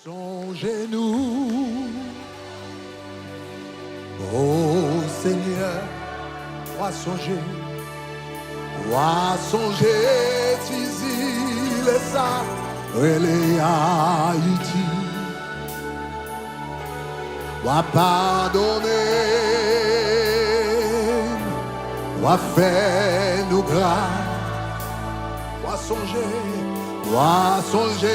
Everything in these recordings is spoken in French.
Songez-nous, ô Seigneur, wa songer, tizi le sa, rele Haïti, wa pardonner, wa faire nous grâce, wa songer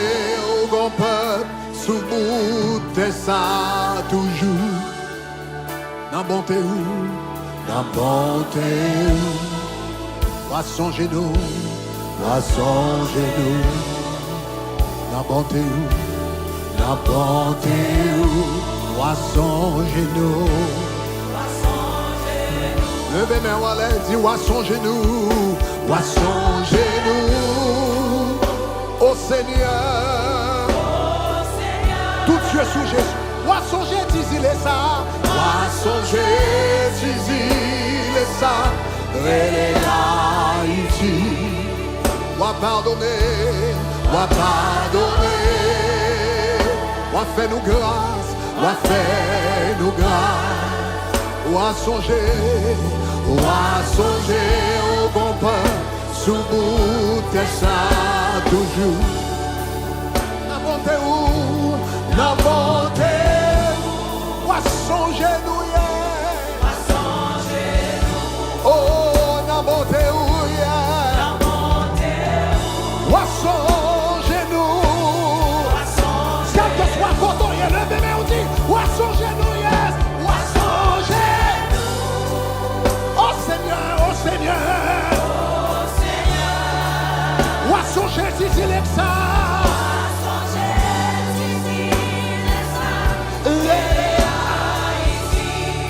au grand peuple, sous bout de ça toujours, dans bonté ou, dans bonté ou, wa songer nous, dans bonté ou, dans bonté ou, wa songer nous. Levez mes wallet, dis wa songer nous, ô Seigneur, tout Dieu sous Jésus, wa songer, dis-il et ça, wa songer, dis-il et ça, rele Haïti, wa pardonner, wa faire nous grâce, wa songer au bon pain, sous bout de ça toujours. Na bonté ou, wa songer nous oh, na bonté ou wa songer nous. Quel que soit quand il le bébé on dit, wa songer nous songer si il est ça.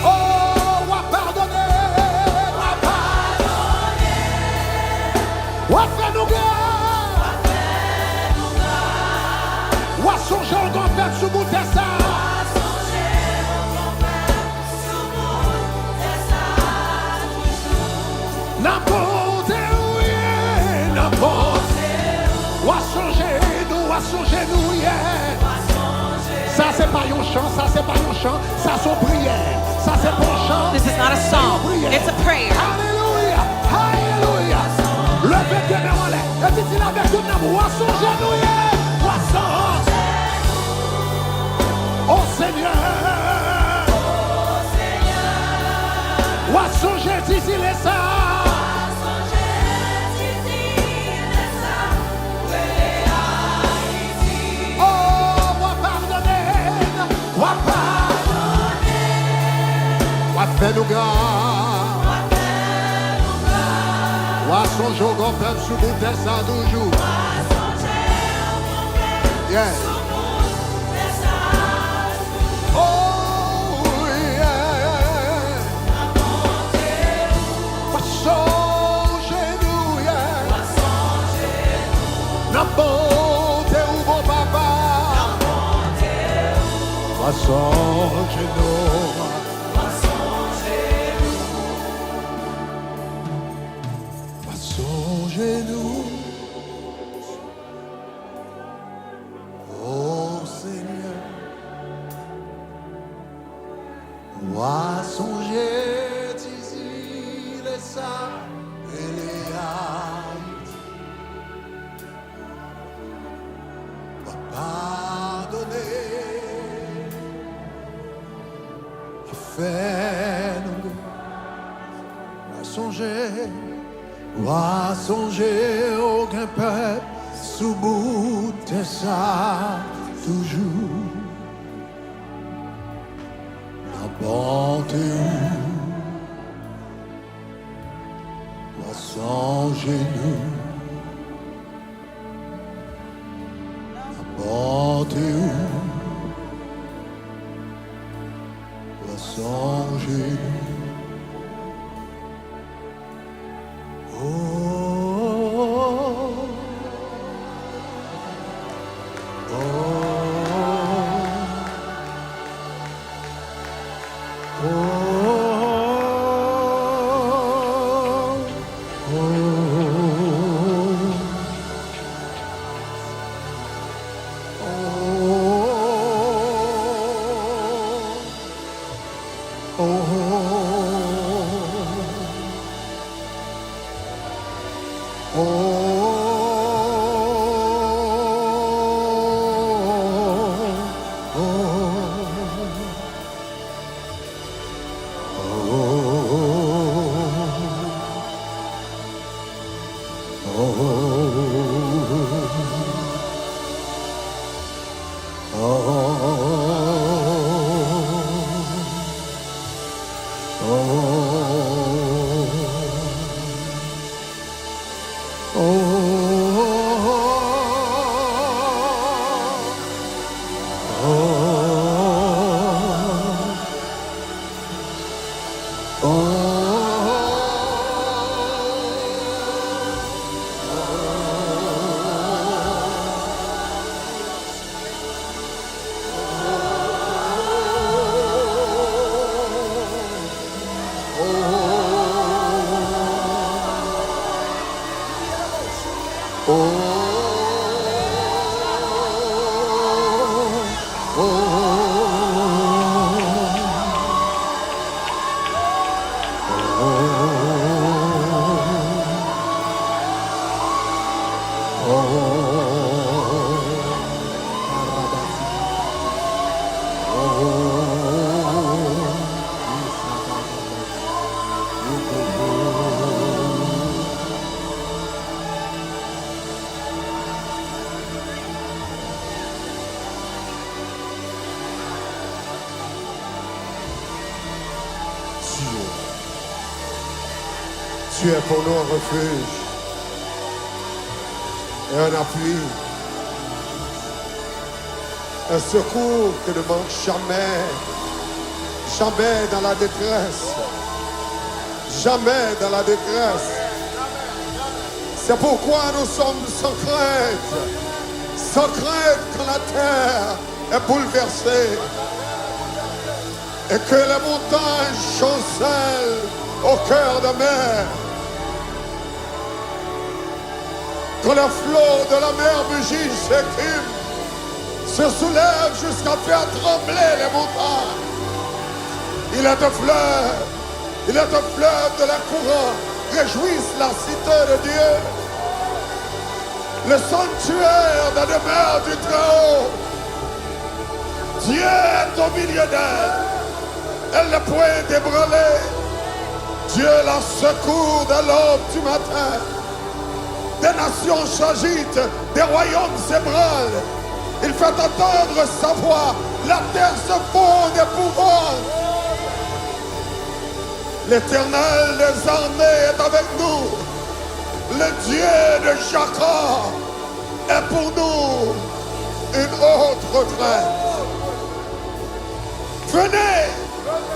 Oh, wa pardonner, wa faire nous grâce, wa songer au grand peuple sous bout de ça. N'importe où, n'importe. Songez nous, ça c'est pas un chant, ça c'est prière, ça c'est pas un chant. This is not a song, it's a prayer. Alléluia, alléluia. Levez bien mes mains, et dites-il avec tout l'amour, songez nous, oh Seigneur, songez, dites-il et ça. Fais nous grâce, wa songer au grand peuple sous bout de ça toujours. Yeah. Oh yeah. Wa songer nous, yeah. Na bonté ou bon papa. Wa songer nous. Songez-nous, ô Seigneur, wa songer, d'ici les ça et les Haïti, wa pardonner, wa faire nous, wa songer. Va songer aucun peuple sous bout de ça toujours. La bonté va songer nous. La bonté va songer nous. Tu es pour nous un refuge et un appui, un secours qui ne manque jamais, jamais dans la détresse, jamais dans la détresse. C'est pourquoi nous sommes sans crainte quand la terre est bouleversée et que les montagnes chancellent au cœur de mer. Quand le flot de la mer mugit, s'écume, se soulève jusqu'à faire trembler les montagnes. Il est un fleuve de la couronne, réjouisse la cité de Dieu. Le sanctuaire de la demeure du Très-Haut. Dieu est au milieu d'elle. Elle ne peut ébranler. Dieu la secourt de l'aube du matin. Des nations s'agitent, des royaumes s'ébranlent. Il fait entendre sa voix, la terre se fond d'épouvante. L'Éternel des armées est avec nous. Le Dieu de Jacob est pour nous une haute retraite. Venez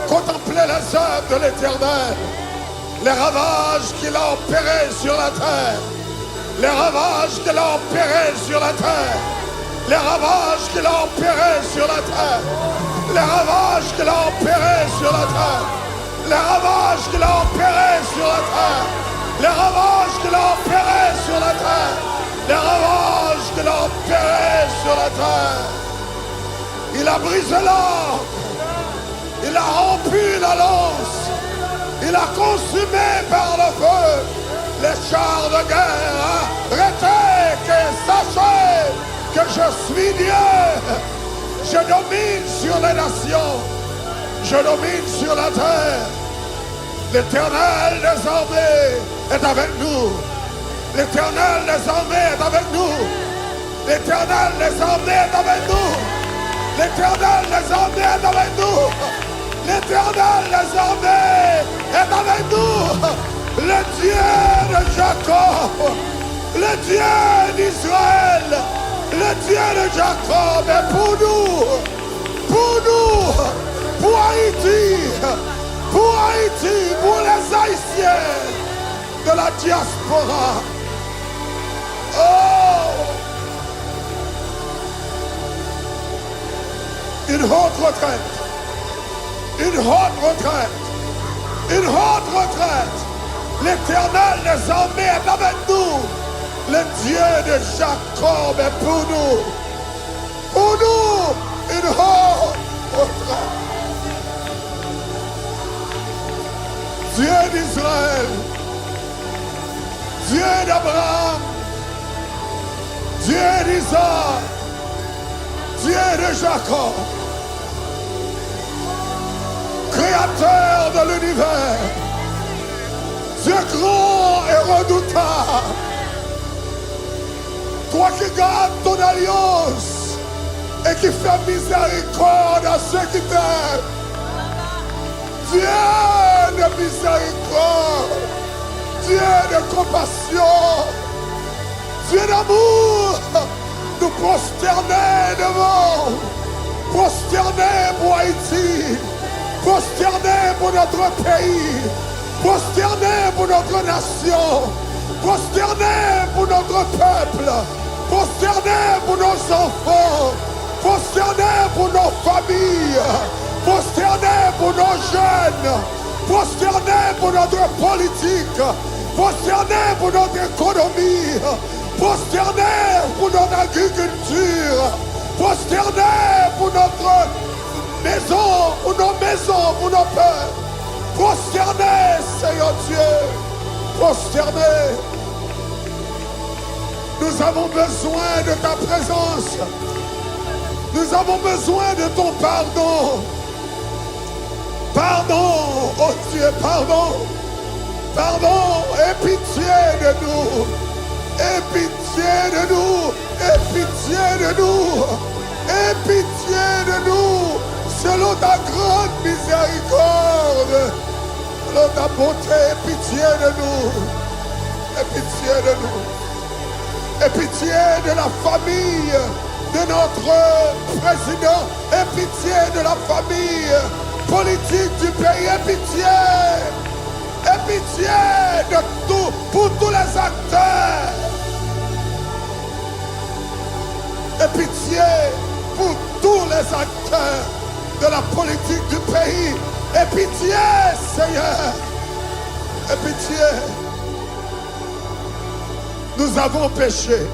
contempler les œuvres de l'Éternel, les ravages qu'il a opérés sur la terre. Les ravages qu'il a opérés sur la terre. Les ravages qu'il a opérés sur la terre. Les ravages qu'il a opérés sur la terre. Les ravages qu'il a opérés sur la terre. Les ravages qu'il a opérés sur la terre. Les ravages qu'il a opérés sur la terre. Il a brisé l'arc. Il a rompu la lance. Il a consumé par le feu les chars de guerre. Arrêtez, que sachez que je suis Dieu. Je domine sur les nations. Je domine sur la terre. L'Éternel des armées est avec nous. L'Éternel des armées est avec nous. L'Éternel des armées est avec nous. L'Éternel des armées est avec nous. L'Éternel des armées est avec nous. Le Dieu de Jacob, le Dieu d'Israël, le Dieu de Jacob est pour nous, pour Haïti, pour les Haïtiens de la diaspora. Oh! Une haute retraite, une haute retraite, une haute retraite. L'Éternel des armées est avec nous. Le Dieu de Jacob est pour nous. Pour nous, une haute retraite. Dieu d'Israël, Dieu d'Abraham, Dieu d'Isaac, Dieu de Jacob, Créateur de l'univers, Dieu grand et redoutable, toi qui gardes ton alliance et qui fait miséricorde à ceux qui t'aiment. Dieu de miséricorde, Dieu de compassion, Dieu d'amour, nous prosterner devant, prosterner pour Haïti, prosterner pour notre pays, prosterner pour notre nation, prosterner pour notre peuple, prosterner pour nos enfants, prosterner pour nos familles, prosterner pour nos jeunes, prosterner pour notre politique, prosterner pour notre économie, prosterner pour notre agriculture, prosterner pour notre maison, pour nos maisons, pour nos peuples. Prosterner, Seigneur Dieu, prosterner. Nous avons besoin de ta présence. Nous avons besoin de ton pardon. Pardon, oh Dieu, pardon. Pardon, aie pitié de nous. Aie pitié de nous. Aie pitié de nous. Aie pitié de nous. Selon ta grande miséricorde. Selon ta bonté, aie pitié de nous. Aie pitié de nous. Aie pitié de la famille de notre président. Aie pitié de la famille politique du pays. Aie pitié. Aie pitié de tout, pour tous les acteurs. Aie pitié pour tous les acteurs de la politique du pays. Aie pitié, Seigneur. Aie pitié. Nous avons péché.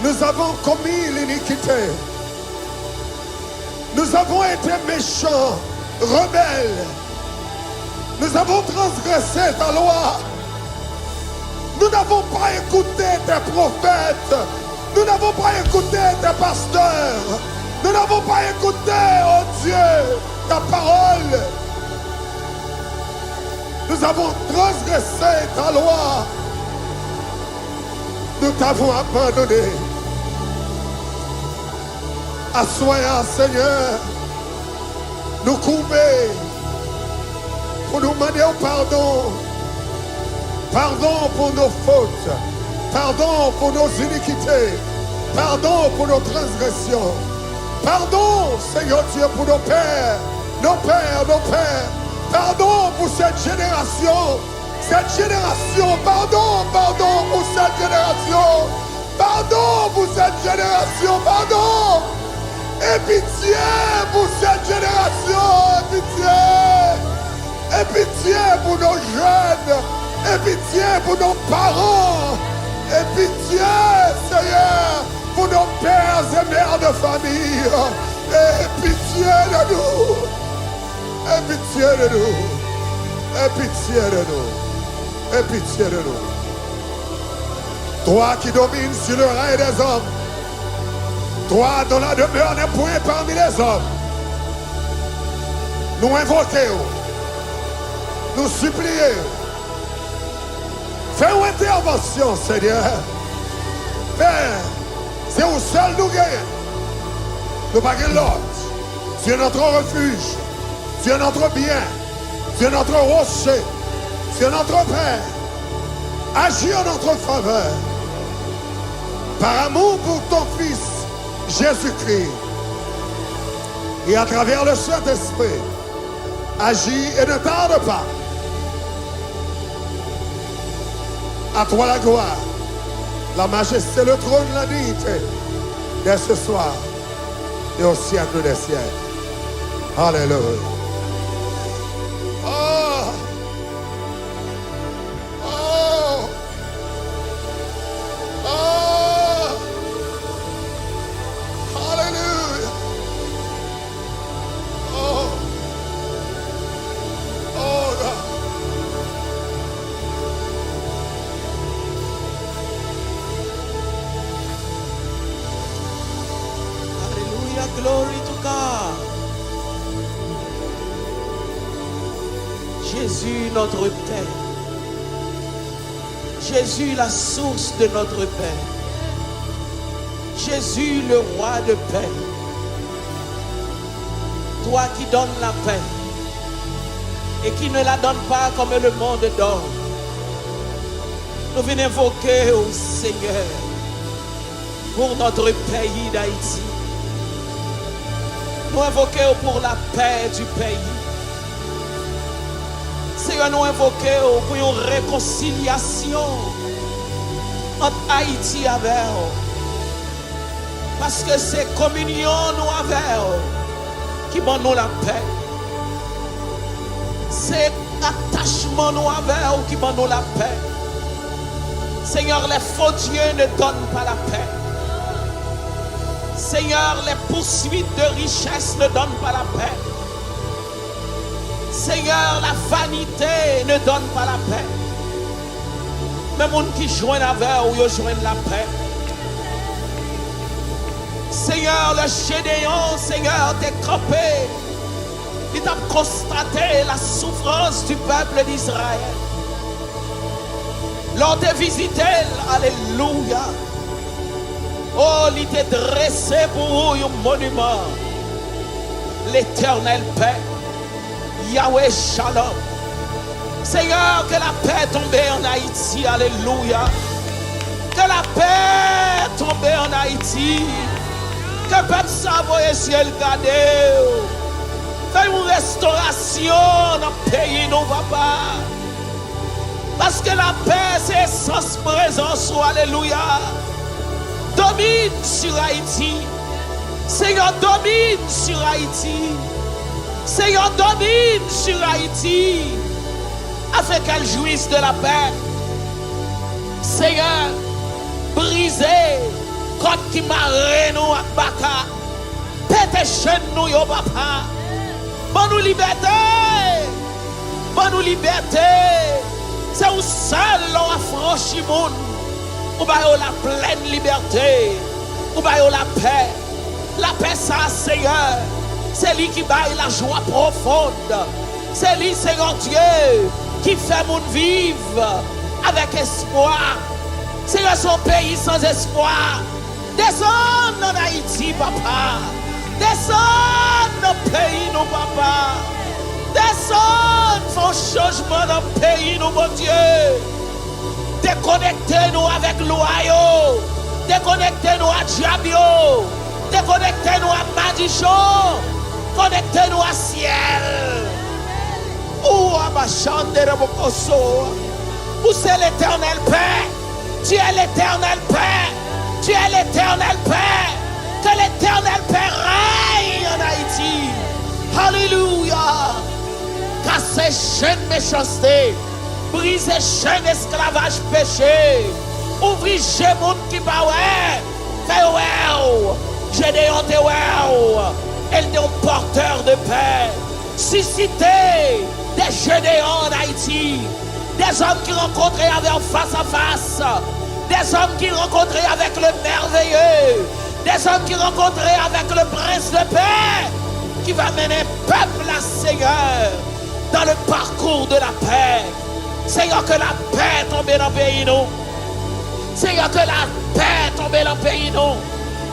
Nous avons commis l'iniquité. Nous avons été méchants, rebelles. Nous avons transgressé ta loi. Nous n'avons pas écouté tes prophètes. Nous n'avons pas écouté tes pasteurs. Nous n'avons pas écouté, oh Dieu, ta parole. Nous avons transgressé ta loi. Nous t'avons abandonné. Assoyons, Seigneur, nous couper pour nous demander pardon. Pardon pour nos fautes. Pardon pour nos iniquités. Pardon pour nos transgressions. Pardon, Seigneur Dieu, pour nos pères. Nos pères, nos pères. Pardon pour cette génération. Cette génération. Pardon, pardon pour cette génération. Pardon pour cette génération. Pardon. Et pitié pour cette génération. Et pitié. Et pitié pour nos jeunes. Et pitié pour nos parents. Et pitié, Seigneur, pour nos pères et mères de famille. Et pitié de nous. Et pitié de nous. Et pitié de nous. Et pitié de nous. Toi qui domines sur le règne des hommes. Toi dont la demeure n'est point parmi les hommes. Nous invoquons. Nous supplions. Fais une intervention, Seigneur. Père, c'est où seul nous gagnons. Nous pas l'autre. Tu es notre refuge. Tu es notre bien. Tu es notre rocher. Tu es notre Père. Agis en notre faveur. Par amour pour ton Fils, Jésus-Christ. Et à travers le Saint-Esprit, agis et ne tarde pas. À toi la gloire, la majesté, le trône, la dignité, dès ce soir et au siècle des siècles. Alléluia. Oh! Oh! Oh! Alléluia. Oh! Oh God. Glory to God. Jésus, notre Père. Jésus, la source de notre Père. Jésus, le roi de paix. Toi qui donnes la paix et qui ne la donne pas comme le monde donne. Nous venons invoquer au Seigneur pour notre pays d'Haïti. Nous invoquons pour la paix du pays. Seigneur, nous invoquons pour une réconciliation entre Haïti et avec nous. Parce que c'est communion nous avec nous qui donne nous la paix. C'est attachement nous avec nous qui donne nous la paix. Seigneur, les faux dieux ne donnent pas la paix. Seigneur, les poursuites de richesse ne donnent pas la paix. Seigneur, la vanité ne donne pas la paix. Mais les gens qui joignent avec ou ils joignent la paix. Seigneur, le Gédéon, Seigneur, t'es campé. Il t'a constaté la souffrance du peuple d'Israël. Lors de visiter, alléluia. Oh, il t'a dressé pour vous un monument. L'éternel paix. Yahweh Shalom. Seigneur, que la paix tombe en Haïti. Alléluia. Que la paix tombe en Haïti. Que le peuple s'envoie sur le garder. Fais une restauration dans le pays, nous, papa. Parce que la paix, c'est essence présence. Alléluia. Domine sur Haïti. Seigneur, domine sur Haïti. Seigneur, domine sur Haïti. Afin qu'elle jouisse de la paix. Seigneur, brisez côte qui marre nous à Baka. Pété chez nous, yo papa. Bon nous liberté. Bon nous liberté. C'est où seul l'on affranchit monde. Ou ba yo la pleine liberté. Ou ba yo la paix. La paix ça, Seigneur. C'est lui qui baille la joie profonde. C'est lui, Seigneur Dieu, qui fait mon vivre avec espoir. Seigneur, son pays sans espoir. Descends en Haïti, papa. Descends dans le pays, nous, papa. Descends, font changement dans le pays, nous, mon Dieu. Déconnectez-nous avec l'Ohio. Déconnectez-nous à Diabio. Déconnectez-nous à Madichon. Connectez-nous à ciel. Où c'est l'éternel paix. Tu es l'éternel paix. Tu es l'éternel paix. Que l'éternel paix règne en Haïti. Alléluia. Cassez chaîne méchanceté. Brisez chaîne esclavage péché. Ouvrez chez monde qui va ouais. Fais ouais. Gédéon te ouais. Elle est un porteur de paix. Suscitez des Gédéons en Haïti. Des hommes qui rencontraient avec face à face. Des hommes qui rencontraient avec le merveilleux. Des hommes qui rencontraient avec le prince de paix. Qui va mener peuple à Seigneur dans le parcours de la paix. Seigneur, que la paix tombe dans le pays nous. Seigneur, que la paix tombe dans le pays nous.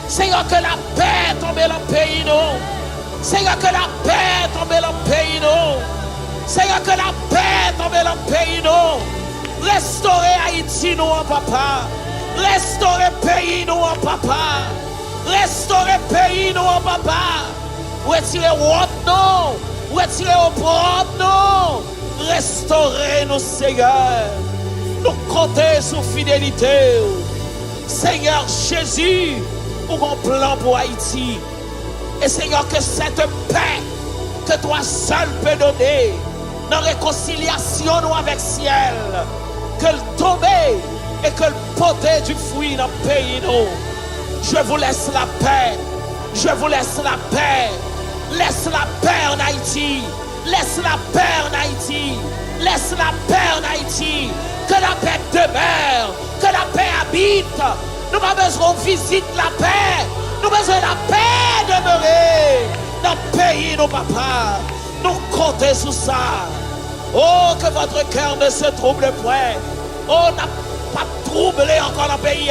Seigneur, que la paix tombe dans le pays nous. Seigneur, que la paix tombe dans le pays nous. Seigneur, que la paix tombe dans le pays nous. Restaurer Haïti nous en papa. Restaurer pays nous en papa. Restaurer pays nous en papa. Retirer honte nous. Retirer opprobre nous. Restaurer nous, Seigneur. Nous compter sur fidélité. Seigneur Jésus, pour un plan pour Haïti. Et Seigneur, que cette paix que toi seul peux donner, dans la réconciliation nous avec le ciel, que le tomber et que le porter du fruit dans le pays nous. Je vous laisse la paix. Je vous laisse la paix. Laisse la paix en Haïti. Laisse la paix en Haïti. Laisse la paix en Haïti. Que la paix demeure. Que la paix habite. Nous avons besoin de visite la paix. Nous avons besoin de la paix demeurer dans le pays, nos papas. Nous comptons sur ça. Oh, que votre cœur ne se trouble point. Oh, n'a pas troublé encore le pays.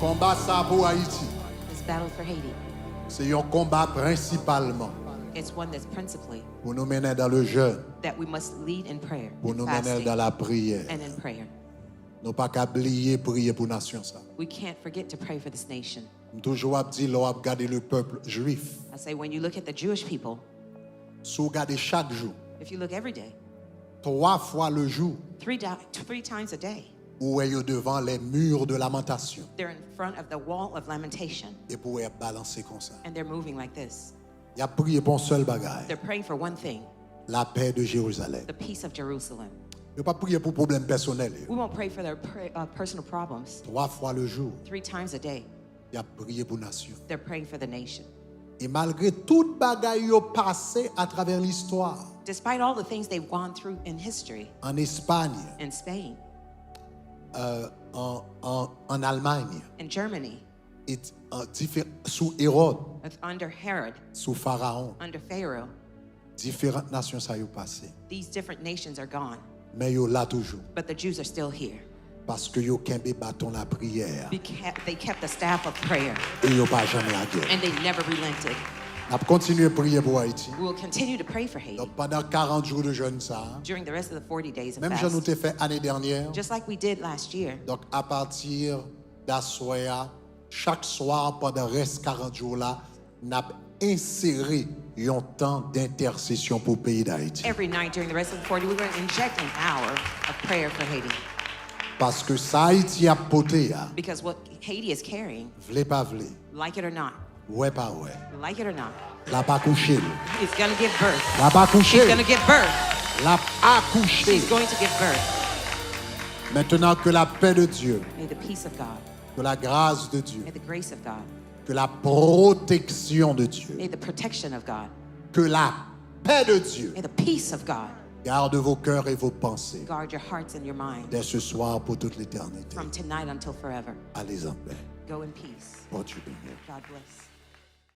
Combat ça pour Haïti. This battle for Haiti, C'est un combat principalement it's one that's principally pour nous mener dans le jeûne, that we must lead in prayer, pour in nous mener fasting, dans la prière. and in prayer. Nous pas qu'à oublier prier pour nation ça. We can't forget to pray for this nation. Toujours dit là regarder le peuple juif. I say when you look at the Jewish people, Si vous regardez chaque jour, if you look every day, 3 fois le jour, three times a day, où est devant les murs de lamentation they're in front of the wall of lamentation et pour être balancé comme ça. and they're moving like this. Il a prié pour un seul bagage, They're praying for one thing, la paix de Jérusalem. the peace of Jerusalem. Il n'a pas prié pour problème personnel. We won't pray for their personal problems. 3 fois le jour, 3 times a day, il a prié pour nation. they're praying for the nation. Et malgré toute bagaille yo passé à travers l'histoire, Despite all the things they've gone through in history, en Espagne, in Spain, en Allemagne, in Germany, sous Hérode, under Herod, sous Pharaon, under Pharaoh, différentes nations ça yo passé. these different nations are gone. Mais yo là toujours But the Jews are still here. parce que yo kembe bâton la prière They kept the staff of prayer et yo pas jamais la guerre. and they never relented. On a continué à prier pour Haïti. We will continue to pray for Haiti Donc pendant 40 jours de jeûne ça, during the rest of the 40 days of même je nous fast, t'ai fait année dernière. just like we did last year. Donc à partir d'assoya, chaque soir pendant reste 40 jours là, n'a inséré un temps d'intercession pour le pays d'Haïti. Every night during the rest of the 40, we're going to inject an hour of prayer for Haiti. Parce que ça Haïti a poté ya, Because what Haiti is carrying, vle pas vle, like it or not, ouais pas ouais. like it or not, La pas couché, is going to give birth. la pas couché, She's going to give birth. la accouché. She's going to give birth. Maintenant que la paix de Dieu, May the peace of God, que la grâce de Dieu, may the grace of God, que la protection de Dieu, may the protection of God, que la paix de Dieu may the peace of God garde vos cœurs et vos pensées guard your hearts and your minds dès ce soir pour toute l'éternité. from tonight until forever. Allez en paix. Go in peace. Pour Dieu béni. God bless.